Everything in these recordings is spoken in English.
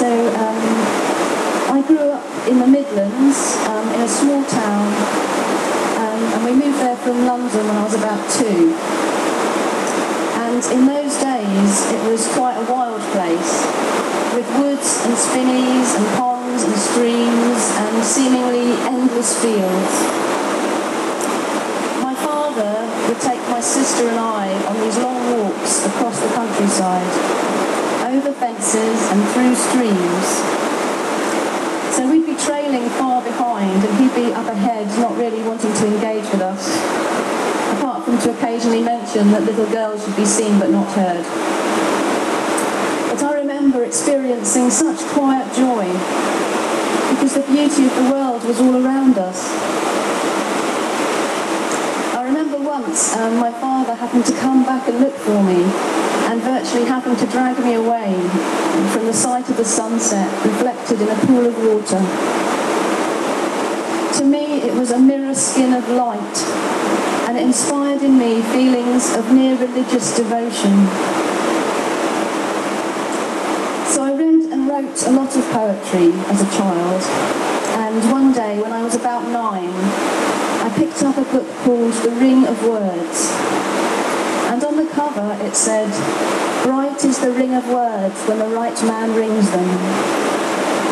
I grew up in the Midlands, in a small town, and we moved there from London when I was about 2. And in those days, it was quite a wild place, with woods and spinneys and ponds and streams and seemingly endless fields. My father would take my sister and I on these long walks across the countryside, over fences and through streams. So we'd be trailing far behind and he'd be up ahead, not really wanting to engage with us, apart from to occasionally mention that little girls should be seen but not heard. But I remember experiencing such quiet joy because the beauty of the world was all around us. I remember once my father happened to come back and look for me and virtually happened to drag me away from the sight of the sunset reflected in a pool of water. To me, it was a mirror skin of light, and it inspired in me feelings of near religious devotion. So I read and wrote a lot of poetry as a child, and one day when I was about 9, I picked up a book called The Ring of Words. And on the cover it said, "Bright is the ring of words when the right man rings them."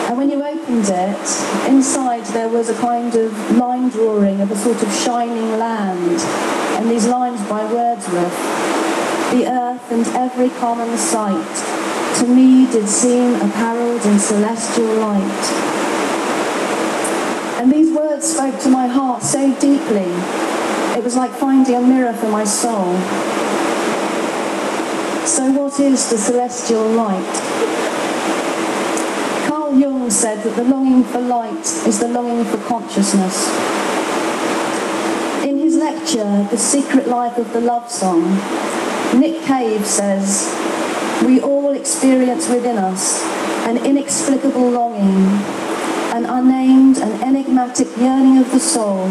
And when you opened it, inside there was a kind of line drawing of a sort of shining land, and these lines by Wordsworth: "The earth and every common sight to me did seem apparelled in celestial light." And these words spoke to my heart so deeply, it was like finding a mirror for my soul. So what is the celestial light? Carl Jung said that the longing for light is the longing for consciousness. In his lecture, The Secret Life of the Love Song, Nick Cave says, "We all experience within us an inexplicable longing, an unnamed and enigmatic yearning of the soul,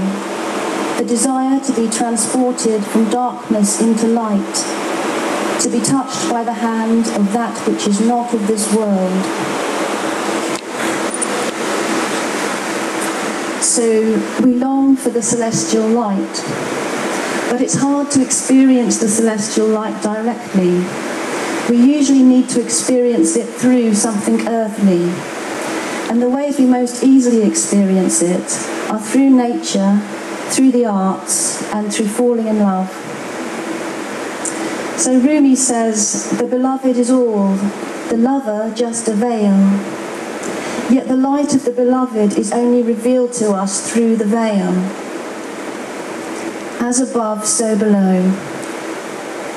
the desire to be transported from darkness into light, to be touched by the hand of that which is not of this world." So we long for the celestial light, but it's hard to experience the celestial light directly. We usually need to experience it through something earthly, and the ways we most easily experience it are through nature, through the arts, and through falling in love. So Rumi says, "The beloved is all, the lover just a veil. Yet the light of the beloved is only revealed to us through the veil. As above, so below.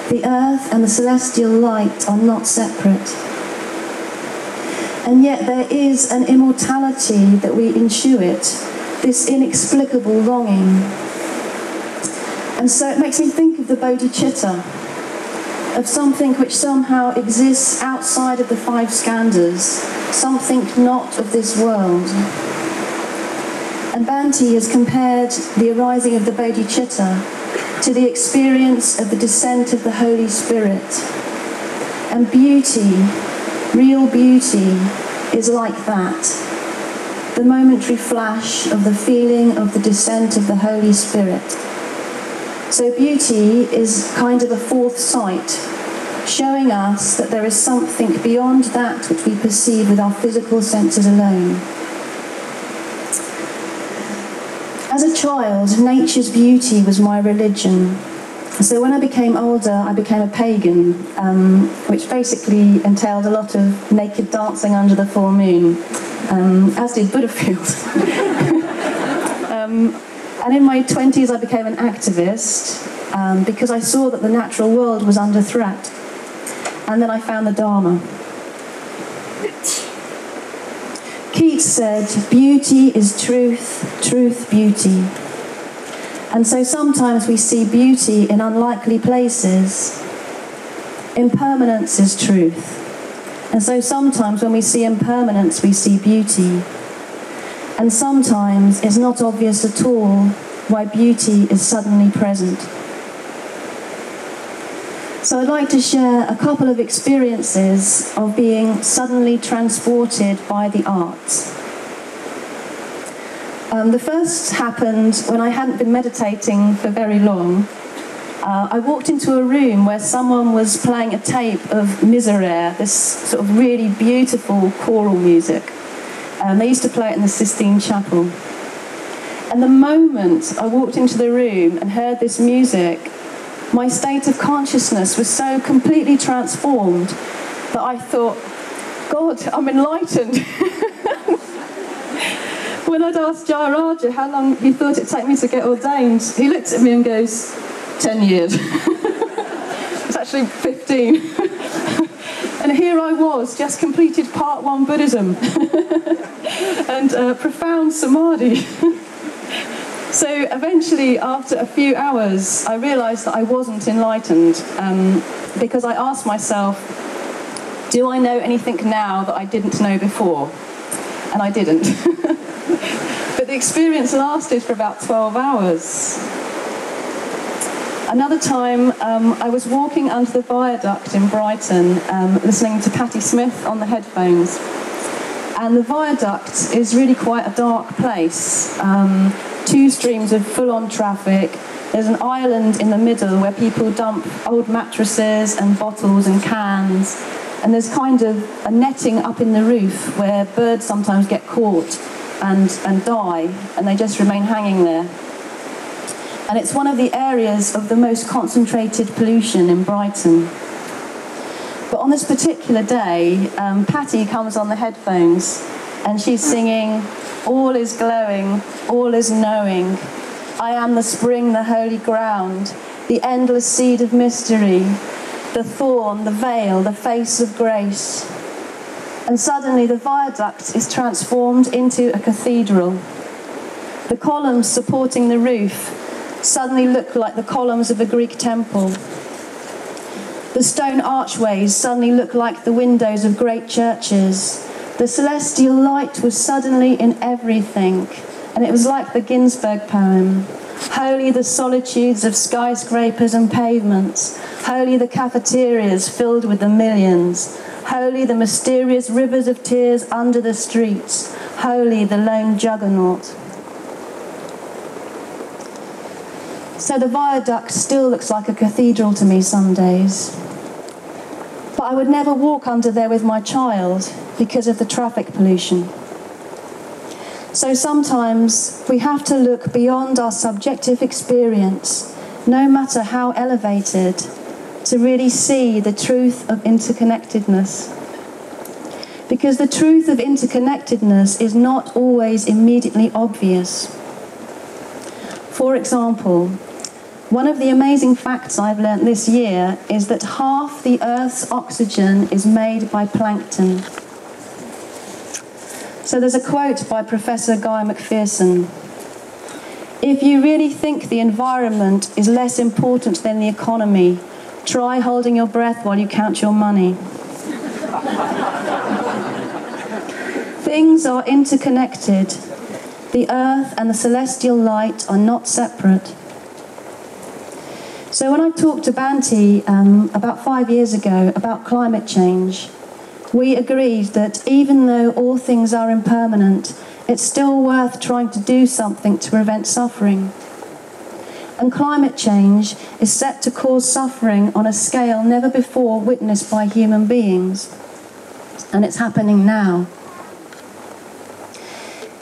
The earth and the celestial light are not separate. And yet there is an immortality that we intuit, this inexplicable longing. And so it makes me think of the bodhicitta, of something which somehow exists outside of the 5 skandhas, something not of this world. And Bhante has compared the arising of the bodhicitta to the experience of the descent of the Holy Spirit. And beauty, real beauty, is like that, the momentary flash of the feeling of the descent of the Holy Spirit. So beauty is kind of a 4th sight, showing us that there is something beyond that which we perceive with our physical senses alone. As a child, nature's beauty was my religion. So when I became older, I became a pagan, which basically entailed a lot of naked dancing under the full moon, as did Buddhafield. And in my 20s, I became an activist because I saw that the natural world was under threat. And then I found the Dharma. Keats said, "Beauty is truth, truth beauty." And so sometimes we see beauty in unlikely places. Impermanence is truth. And so sometimes when we see impermanence, we see beauty. And sometimes it's not obvious at all why beauty is suddenly present. So I'd like to share a couple of experiences of being suddenly transported by the arts. The first happened when I hadn't been meditating for very long. I walked into a room where someone was playing a tape of Miserere, this sort of really beautiful choral music. They used to play it in the Sistine Chapel. And the moment I walked into the room and heard this music, my state of consciousness was so completely transformed that I thought, God, I'm enlightened. When I'd asked Jayaraja how long he thought it'd take me to get ordained, he looked at me and goes, 10 years. It's actually 15. And here I was, just completed part 1 Buddhism and profound samadhi. So eventually, after a few hours, I realised that I wasn't enlightened because I asked myself, do I know anything now that I didn't know before? And I didn't. But the experience lasted for about 12 hours. Another time, I was walking under the viaduct in Brighton, listening to Patti Smith on the headphones. And the viaduct is really quite a dark place. 2 streams of full-on traffic. There's an island in the middle where people dump old mattresses and bottles and cans. And there's kind of a netting up in the roof where birds sometimes get caught and die, and they just remain hanging there. And it's one of the areas of the most concentrated pollution in Brighton. But on this particular day, Patty comes on the headphones and she's singing, all is glowing, all is knowing. I am the spring, the holy ground, the endless seed of mystery, the thorn, the veil, the face of grace. And suddenly the viaduct is transformed into a cathedral. The columns supporting the roof suddenly look like the columns of a Greek temple. The stone archways suddenly look like the windows of great churches. The celestial light was suddenly in everything, and it was like the Ginsberg poem. Holy the solitudes of skyscrapers and pavements, holy the cafeterias filled with the millions, holy the mysterious rivers of tears under the streets, holy the lone juggernaut. So the viaduct still looks like a cathedral to me some days. But I would never walk under there with my child because of the traffic pollution. So sometimes we have to look beyond our subjective experience, no matter how elevated, to really see the truth of interconnectedness. Because the truth of interconnectedness is not always immediately obvious. For example, one of the amazing facts I've learnt this year is that half the Earth's oxygen is made by plankton. So there's a quote by Professor Guy McPherson. If you really think the environment is less important than the economy, try holding your breath while you count your money. Things are interconnected. The earth and the celestial light are not separate. So when I talked to Bhante about 5 years ago about climate change, we agreed that even though all things are impermanent, it's still worth trying to do something to prevent suffering. And climate change is set to cause suffering on a scale never before witnessed by human beings. And it's happening now.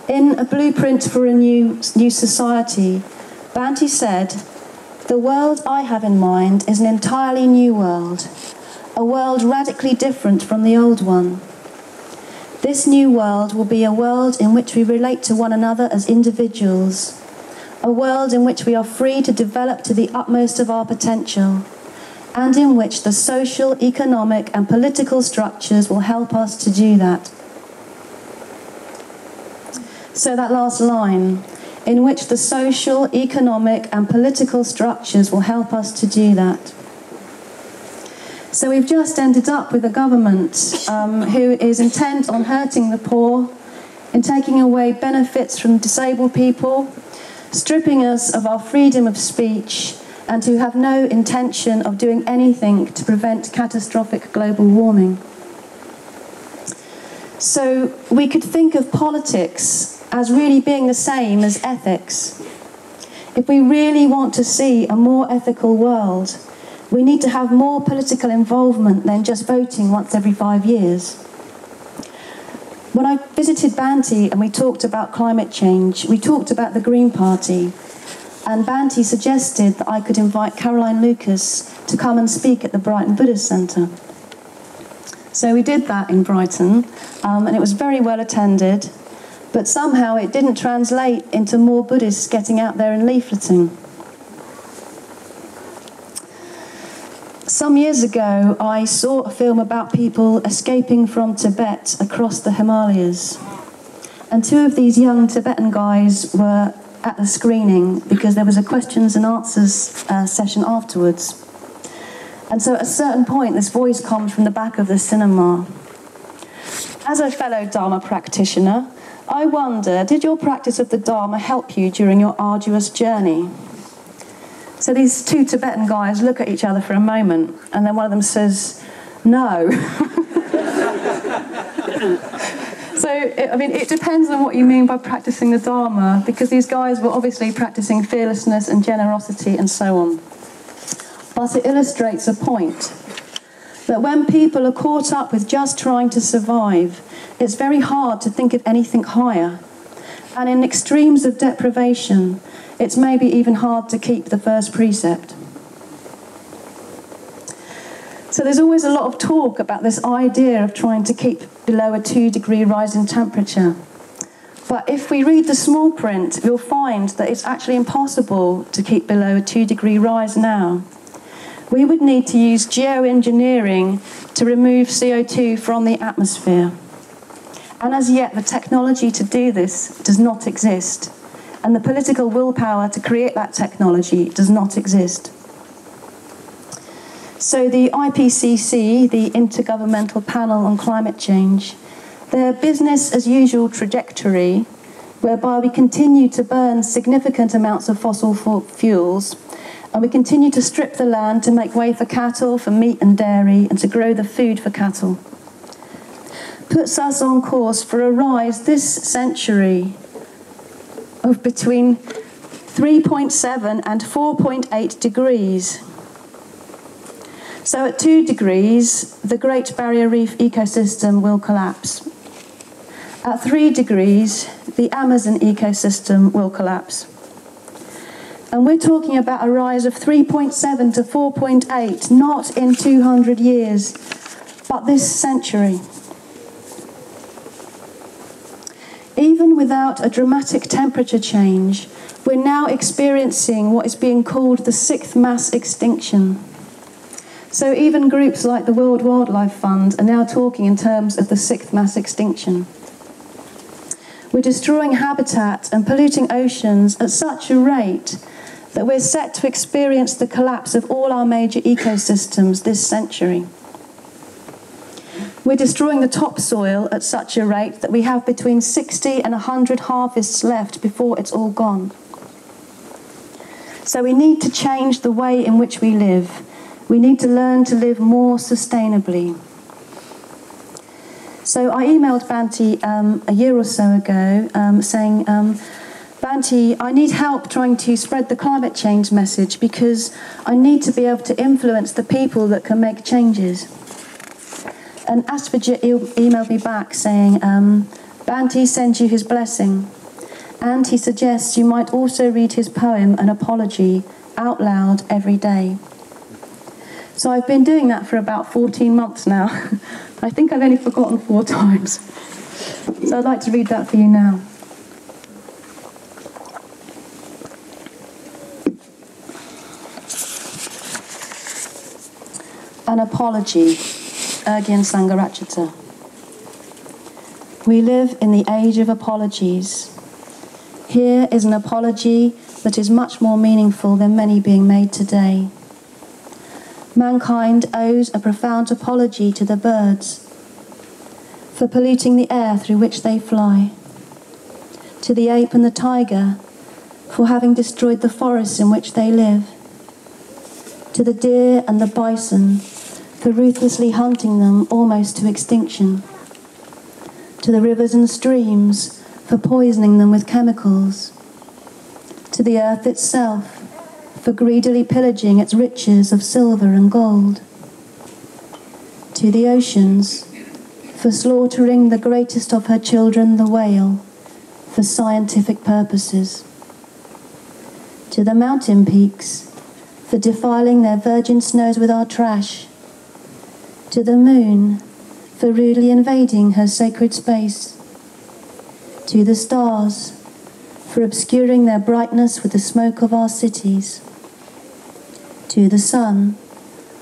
In A Blueprint for a New Society, Bhante said, "The world I have in mind is an entirely new world, a world radically different from the old one. This new world will be a world in which we relate to one another as individuals, a world in which we are free to develop to the utmost of our potential, and in which the social, economic, and political structures will help us to do that." So that last line, in which the social, economic, and political structures will help us to do that. So we've just ended up with a government who is intent on hurting the poor, in taking away benefits from disabled people, stripping us of our freedom of speech, and who have no intention of doing anything to prevent catastrophic global warming. So we could think of politics as really being the same as ethics. If we really want to see a more ethical world, we need to have more political involvement than just voting once every 5 years. When I visited Banti and we talked about climate change, we talked about the Green Party, and Banti suggested that I could invite Caroline Lucas to come and speak at the Brighton Buddhist Centre. So we did that in Brighton, and it was very well attended, but somehow it didn't translate into more Buddhists getting out there and leafleting. Some years ago, I saw a film about people escaping from Tibet across the Himalayas. And two of these young Tibetan guys were at the screening because there was a questions and answers session afterwards. And so at a certain point, this voice comes from the back of the cinema. As a fellow Dharma practitioner, I wonder, did your practice of the Dharma help you during your arduous journey? So these two Tibetan guys look at each other for a moment, and then one of them says, no. So, it depends on what you mean by practicing the Dharma, because these guys were obviously practicing fearlessness and generosity and so on. But it illustrates a point, that when people are caught up with just trying to survive, it's very hard to think of anything higher. And in extremes of deprivation, it's maybe even hard to keep the first precept. So there's always a lot of talk about this idea of trying to keep below a 2-degree rise in temperature. But if we read the small print, we'll find that it's actually impossible to keep below a 2-degree rise now. We would need to use geoengineering to remove CO2 from the atmosphere. And as yet, the technology to do this does not exist. And the political willpower to create that technology does not exist. So the IPCC, the Intergovernmental Panel on Climate Change, their business as usual trajectory, whereby we continue to burn significant amounts of fossil fuels, and we continue to strip the land to make way for cattle, for meat and dairy, and to grow the food for cattle, puts us on course for a rise this century of between 3.7 and 4.8 degrees. So at 2 degrees, the Great Barrier Reef ecosystem will collapse. At 3 degrees, the Amazon ecosystem will collapse. And we're talking about a rise of 3.7 to 4.8, not in 200 years, but this century. Even without a dramatic temperature change, we're now experiencing what is being called the 6th mass extinction. So even groups like the World Wildlife Fund are now talking in terms of the 6th mass extinction. We're destroying habitat and polluting oceans at such a rate that we're set to experience the collapse of all our major ecosystems this century. We're destroying the topsoil at such a rate that we have between 60 and 100 harvests left before it's all gone. So we need to change the way in which we live. We need to learn to live more sustainably. So I emailed Banti a year or so ago saying, Banti, I need help trying to spread the climate change message because I need to be able to influence the people that can make changes. And Asperger emailed me back saying, Banti sends you his blessing, and he suggests you might also read his poem, An Apology, out loud every day. So I've been doing that for about 14 months now. I think I've only forgotten 4 times. So I'd like to read that for you now. An Apology, Urgyen Sangharakshita. We live in the age of apologies. Here is an apology that is much more meaningful than many being made today. Mankind owes a profound apology to the birds for polluting the air through which they fly, to the ape and the tiger for having destroyed the forests in which they live, to the deer and the bison for ruthlessly hunting them almost to extinction, to the rivers and streams for poisoning them with chemicals, to the earth itself for greedily pillaging its riches of silver and gold, to the oceans for slaughtering the greatest of her children, the whale, for scientific purposes, to the mountain peaks for defiling their virgin snows with our trash, to the moon for rudely invading her sacred space, to the stars for obscuring their brightness with the smoke of our cities, to the sun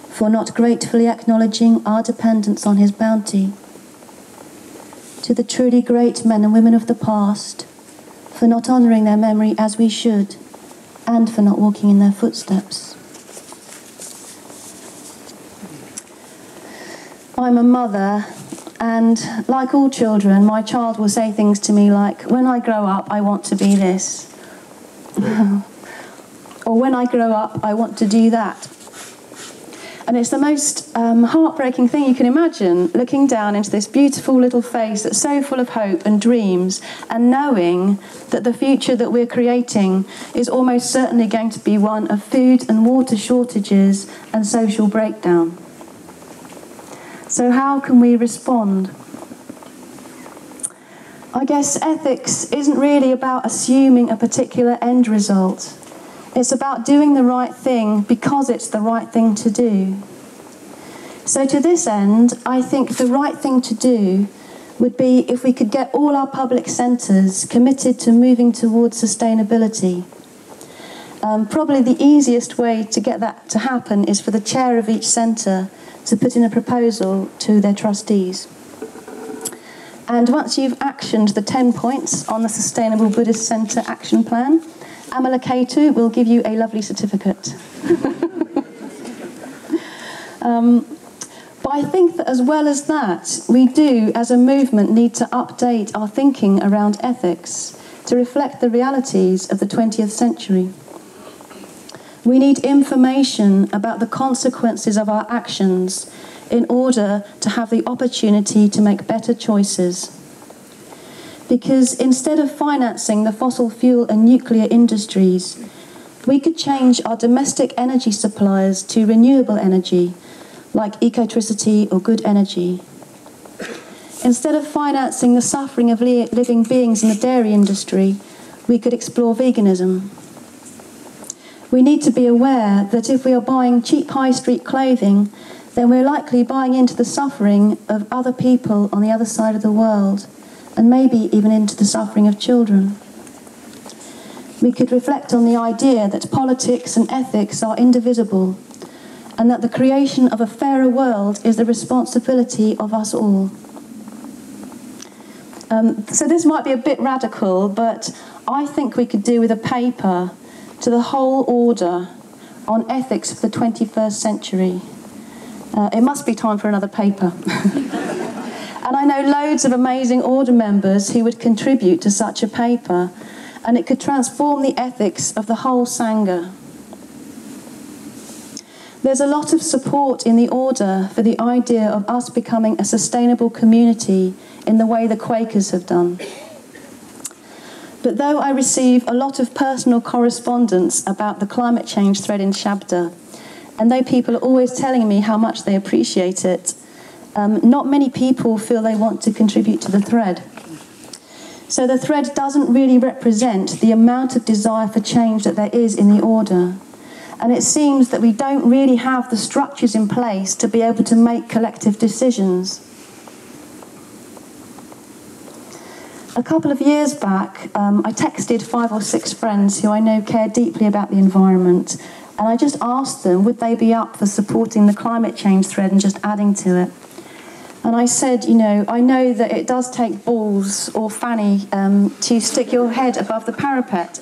for not gratefully acknowledging our dependence on his bounty, to the truly great men and women of the past for not honouring their memory as we should, and for not walking in their footsteps. I'm a mother, and like all children, my child will say things to me like, when I grow up, I want to be this. Or when I grow up, I want to do that. And it's the most heartbreaking thing you can imagine, looking down into this beautiful little face that's so full of hope and dreams, and knowing that the future that we're creating is almost certainly going to be one of food and water shortages and social breakdown. So how can we respond? I guess ethics isn't really about assuming a particular end result. It's about doing the right thing because it's the right thing to do. So to this end, I think the right thing to do would be if we could get all our public centres committed to moving towards sustainability. Probably the easiest way to get that to happen is for the chair of each centre to put in a proposal to their trustees. And once you've actioned the 10 points on the Sustainable Buddhist Centre Action Plan, Amalakatu will give you a lovely certificate. But I think that as well as that, we do, as a movement, need to update our thinking around ethics to reflect the realities of the 20th century. We need information about the consequences of our actions in order to have the opportunity to make better choices. Because instead of financing the fossil fuel and nuclear industries, we could change our domestic energy suppliers to renewable energy, like ecotricity or good energy. Instead of financing the suffering of living beings in the dairy industry, we could explore veganism. We need to be aware that if we are buying cheap high street clothing, then we're likely buying into the suffering of other people on the other side of the world, and maybe even into the suffering of children. We could reflect on the idea that politics and ethics are indivisible, and that the creation of a fairer world is the responsibility of us all. So this might be a bit radical, but I think we could do with a paper to the whole order on ethics for the 21st century. It must be time for another paper. And I know loads of amazing order members who would contribute to such a paper, and it could transform the ethics of the whole Sangha. There's a lot of support in the order for the idea of us becoming a sustainable community in the way the Quakers have done. But though I receive a lot of personal correspondence about the climate change thread in Shabda, and though people are always telling me how much they appreciate it, not many people feel they want to contribute to the thread. So the thread doesn't really represent the amount of desire for change that there is in the order. And it seems that we don't really have the structures in place to be able to make collective decisions. A couple of years back, I texted 5 or 6 friends who I know care deeply about the environment, and I just asked them, would they be up for supporting the climate change thread and just adding to it? And I said, you know, I know that it does take balls or fanny to stick your head above the parapet.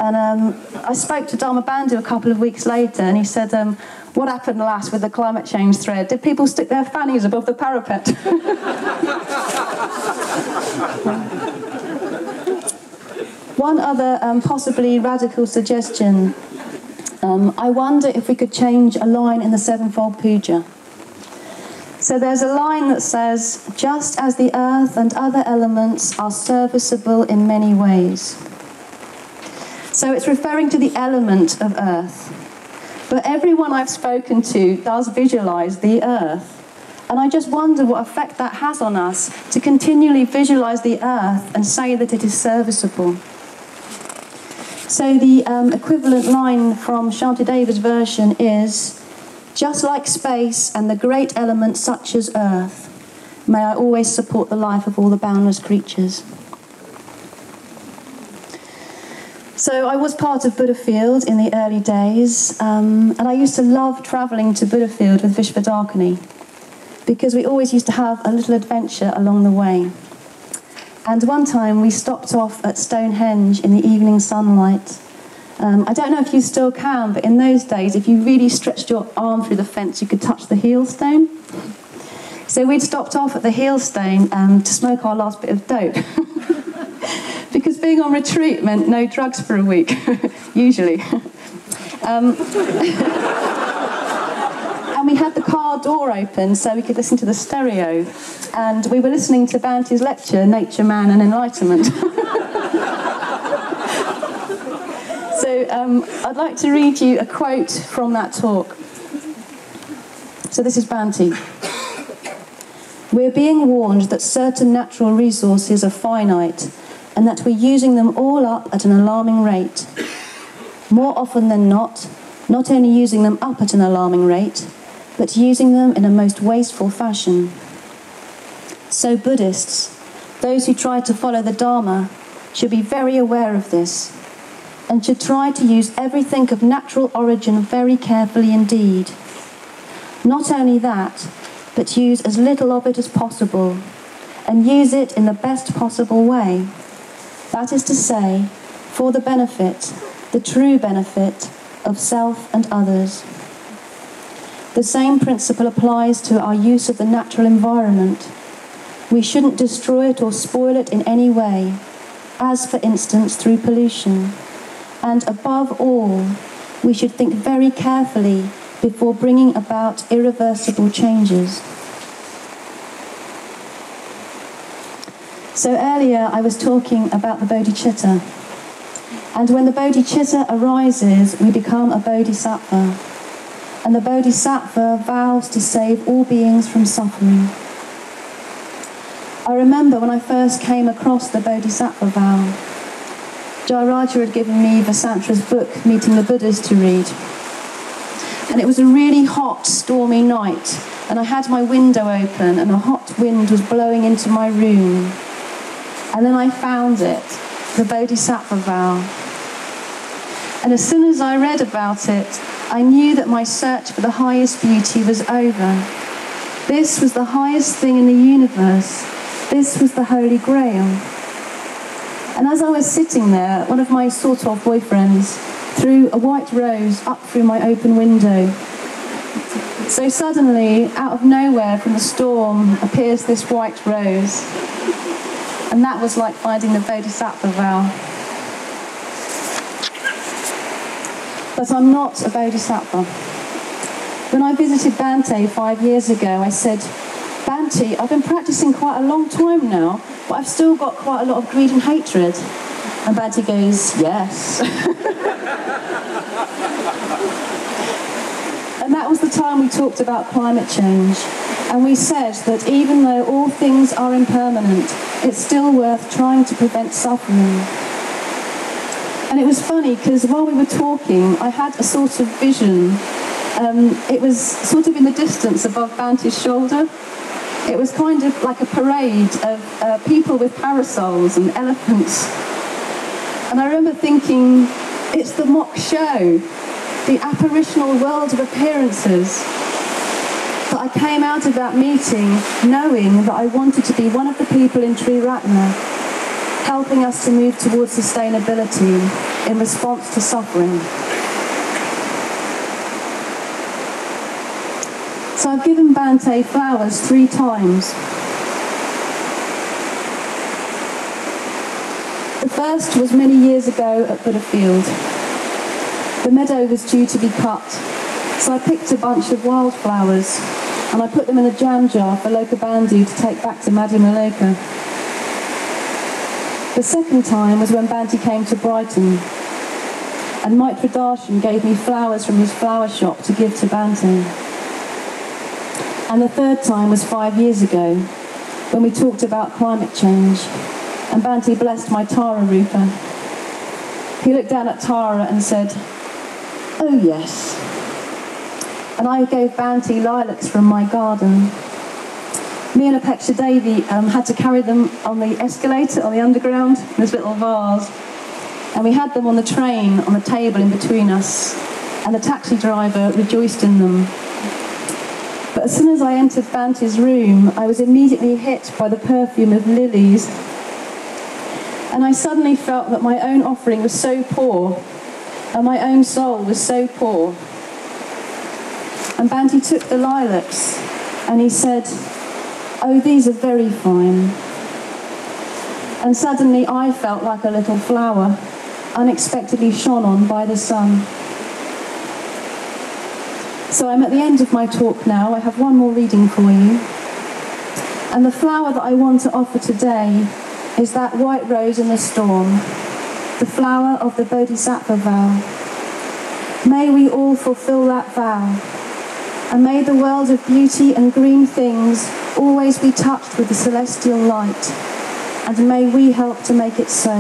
And I spoke to Dharma Bandhu a couple of weeks later, and he said, what happened last with the climate change thread? Did people stick their fannies above the parapet? One other possibly radical suggestion I wonder if we could change a line in the Sevenfold Puja. So there's a line that says, just as the earth and other elements are serviceable in many ways. So it's referring to the element of earth. But everyone I've spoken to does visualise the earth. And I just wonder what effect that has on us to continually visualise the earth and say that it is serviceable. So the equivalent line from Shantideva's version is, just like space and the great elements such as earth, may I always support the life of all the boundless creatures. So I was part of Buddhafield in the early days, and I used to love travelling to Buddhafield with Vishvadakani, because we always used to have a little adventure along the way. And one time we stopped off at Stonehenge in the evening sunlight. I don't know if you still can, but in those days, if you really stretched your arm through the fence, you could touch the heel-stone. So we'd stopped off at the heel-stone to smoke our last bit of dope. Because being on retreat meant no drugs for a week, usually. And we had the car door open so we could listen to the stereo. And we were listening to Bante's lecture, Nature, Man and Enlightenment. So I'd like to read you a quote from that talk. So this is Bante. We're being warned that certain natural resources are finite and that we're using them all up at an alarming rate. More often than not only using them up at an alarming rate, but using them in a most wasteful fashion. So Buddhists, those who try to follow the Dharma, should be very aware of this, and should try to use everything of natural origin very carefully indeed. Not only that, but use as little of it as possible, and use it in the best possible way. That is to say, for the benefit, the true benefit, of self and others. The same principle applies to our use of the natural environment. We shouldn't destroy it or spoil it in any way, as for instance through pollution. And above all, we should think very carefully before bringing about irreversible changes. So earlier I was talking about the bodhicitta. And when the bodhicitta arises, we become a bodhisattva. And the bodhisattva vows to save all beings from suffering. I remember when I first came across the bodhisattva vow, Jayaraja had given me Vasantra's book, Meeting the Buddhas, to read. And it was a really hot, stormy night, and I had my window open, and a hot wind was blowing into my room. And then I found it, the bodhisattva vow. And as soon as I read about it, I knew that my search for the highest beauty was over. This was the highest thing in the universe. This was the Holy Grail. And as I was sitting there, one of my sort-of boyfriends threw a white rose up through my open window. So suddenly, out of nowhere from the storm, appears this white rose. And that was like finding the bodhisattva vow. But I'm not a bodhisattva. When I visited Bante 5 years ago, I said, Bante, I've been practicing quite a long time now, but I've still got quite a lot of greed and hatred. And Bante goes, yes. And that was the time we talked about climate change. And we said that even though all things are impermanent, it's still worth trying to prevent suffering. And it was funny, because while we were talking, I had a sort of vision. It was sort of in the distance above Bante's shoulder. It was kind of like a parade of people with parasols and elephants. And I remember thinking, it's the mock show, the apparitional world of appearances. But I came out of that meeting knowing that I wanted to be one of the people in Triratna, helping us to move towards sustainability in response to suffering. So I've given Bante flowers 3 times. The first was many years ago at Buddhafield. The meadow was due to be cut, so I picked a bunch of wildflowers and I put them in a jam jar for Loka Bandhu to take back to Madhya Maloka. The second time was when Banti came to Brighton, and Maitra Darshan gave me flowers from his flower shop to give to Banti. And the third time was 5 years ago, when we talked about climate change, and Banti blessed my Tara Rupa. He looked down at Tara and said, "Oh yes." And I gave Banti lilacs from my garden. Me and Apeksha Devi had to carry them on the escalator, on the underground, in this little vase. And we had them on the train, on the table in between us, and the taxi driver rejoiced in them. But as soon as I entered Banti's room, I was immediately hit by the perfume of lilies. And I suddenly felt that my own offering was so poor, and my own soul was so poor. And Banti took the lilacs, and he said, "Oh, these are very fine." And suddenly I felt like a little flower, unexpectedly shone on by the sun. So I'm at the end of my talk now. I have one more reading for you. And the flower that I want to offer today is that white rose in the storm, the flower of the Bodhisattva vow. May we all fulfill that vow, and may the world of beauty and green things always be touched with the celestial light, and may we help to make it so.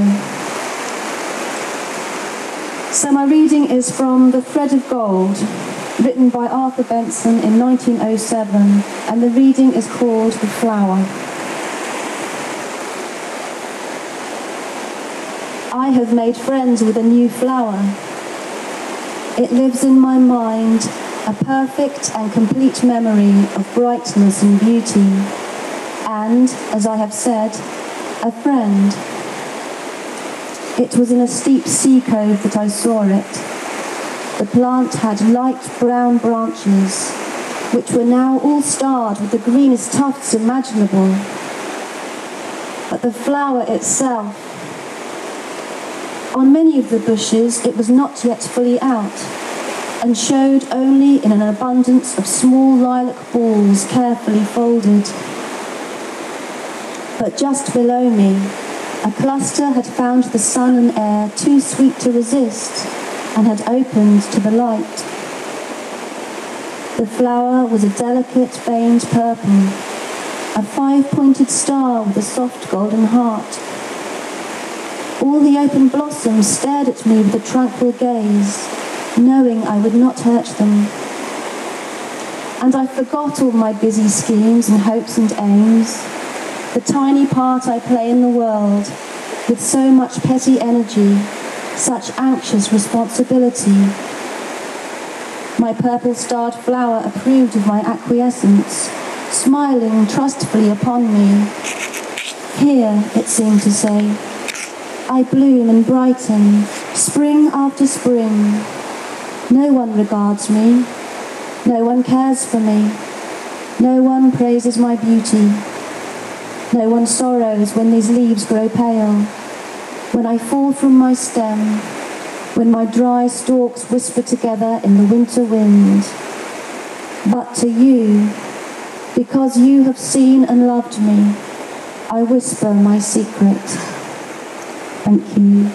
So my reading is from The Thread of Gold, written by Arthur Benson in 1907, and the reading is called The Flower. I have made friends with a new flower. It lives in my mind, a perfect and complete memory of brightness and beauty, and, as I have said, a friend. It was in a steep sea cove that I saw it. The plant had light brown branches, which were now all starred with the greenest tufts imaginable. But the flower itself, on many of the bushes it was not yet fully out, and showed only in an abundance of small lilac balls carefully folded. But just below me, a cluster had found the sun and air too sweet to resist, and had opened to the light. The flower was a delicate veined purple, a 5-pointed star with a soft golden heart. All the open blossoms stared at me with a tranquil gaze, knowing I would not hurt them. And I forgot all my busy schemes and hopes and aims, the tiny part I play in the world, with so much petty energy, such anxious responsibility. My purple-starred flower approved of my acquiescence, smiling trustfully upon me. Here, it seemed to say, I bloom and brighten, spring after spring. No one regards me, no one cares for me, no one praises my beauty, no one sorrows when these leaves grow pale, when I fall from my stem, when my dry stalks whisper together in the winter wind. But to you, because you have seen and loved me, I whisper my secret. Thank you.